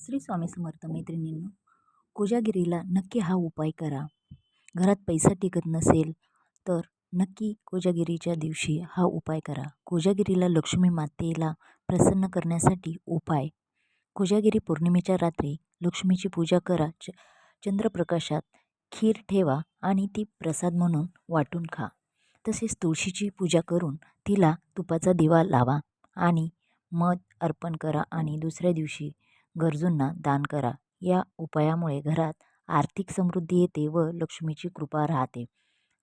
श्री स्वामी समर्थ मैत्रिणींनो, कोजागिरीला नक्की हा उपाय करा. घरात पैसा टिकत नसेल तर नक्की कोजागिरीच्या दिवशी हा उपाय करा. कोजागिरीला लक्ष्मी मातेला प्रसन्न करण्यासाठी उपाय. कोजागिरी पौर्णिमेच्या रात्री लक्ष्मीची पूजा करा. चंद्रप्रकाशात खीर ठेवा आणि ती प्रसाद म्हणून वाटून खा. तसेच तुळशीची पूजा करून तिला तुपाचा दिवा लावा आणि मध अर्पण करा आणि दुसऱ्या दिवशी गरजूंना दान करा. या उपायामुळे घरात आर्थिक समृद्धी येते व लक्ष्मीची कृपा राहते.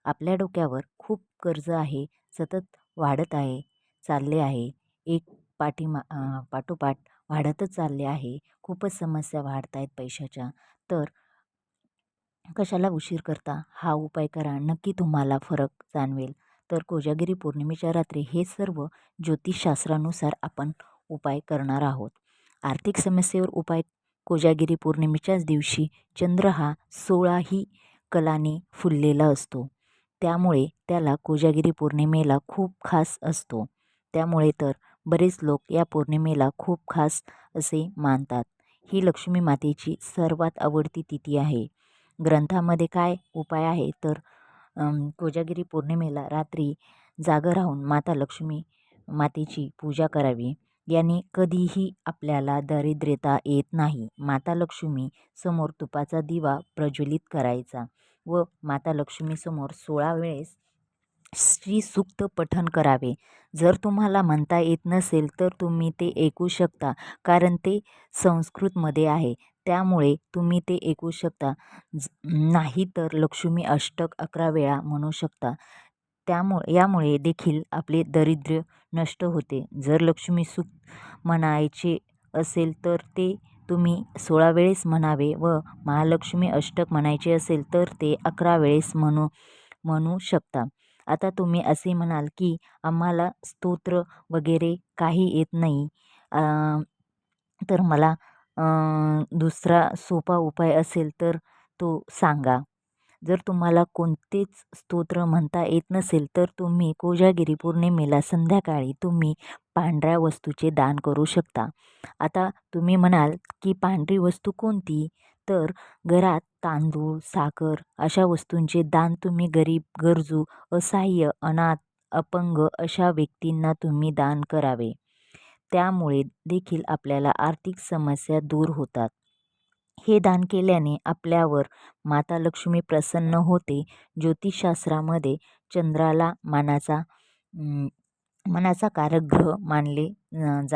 आपल्या डोक्यावर खूप कर्ज आहे, सतत वाढत आहे, चालले आहे, एक पाठोपाठ वाढतच चालले आहे. खूपच समस्या वाढत आहेत पैशाच्या. तर कशाला उशीर करता, हा उपाय करा. नक्की तुम्हाला फरक जाणवेल. तर कोजागिरी पौर्णिमेच्या रात्री हे सर्व ज्योतिषशास्त्रानुसार आपण उपाय करणार आहोत. आर्थिक समस्येवर उपाय. कोजागिरी पौर्णिमेच्याच दिवशी चंद्र हा 16ही कलाने फुललेला असतो. त्यामुळे त्याला कोजागिरी पौर्णिमेला खूप खास असतो. त्यामुळे तर बरेच लोक या पौर्णिमेला खूप खास असे मानतात. ही लक्ष्मी मातेची सर्वात आवडती तिथी आहे. ग्रंथामध्ये काय उपाय आहे तर कोजागिरी पौर्णिमेला रात्री जागं राहून माता लक्ष्मी मातेची पूजा करावी. याने कधीही आपल्याला दारिद्र्यता येत नाही. माता लक्ष्मी समोर तुपाचा दिवा प्रज्वलित करायचा व माता लक्ष्मी समोर 16 वेळेस श्री सूक्त पठण करावे. जर तुम्हाला म्हणता येत नसेल तर तुम्ही ते ऐकू शकता, कारण ते संस्कृतमध्ये आहे. त्यामुळे तुम्ही ते ऐकू शकता. नाही तर लक्ष्मी अष्टक 11 वेळा म्हणू शकता. यामुळे देखील आपले दारिद्र्य नष्ट होते. जर लक्ष्मी सूक्त म्हणायचे असेल तर ते तुम्ही 16 वेळेस म्हणावे व महालक्ष्मी अष्टक म्हणायचे असेल तर ते 11 वेळेस म्हणू शकता. आता तुम्ही असे म्हणाल की आम्हाला स्तोत्र वगैरे काही येत नाही, तर मला दुसरा सोपा उपाय असेल तर तो सांगा. जर तुम्हाला कोणतेच स्तोत्र म्हणता येत नसेल तर तुम्ही कोजागिरी पौर्णिमेला संध्याकाळी तुम्ही पांढऱ्या वस्तूचे दान करू शकता. आता तुम्ही म्हणाल की पांढरी वस्तू कोणती? तर घरात तांदूळ, साखर अशा वस्तूंचे दान तुम्ही गरीब, गरजू, असहाय्य, अनाथ, अपंग अशा व्यक्तींना तुम्ही दान करावे. त्यामुळे देखील आपल्याला आर्थिक समस्या दूर होतात. हे दान केल्याने आपल्यावर माता लक्ष्मी प्रसन्न होते. ज्योतिषशास्त्रामध्ये चंद्राला मनाचा कारक ग्रह मानले जाते.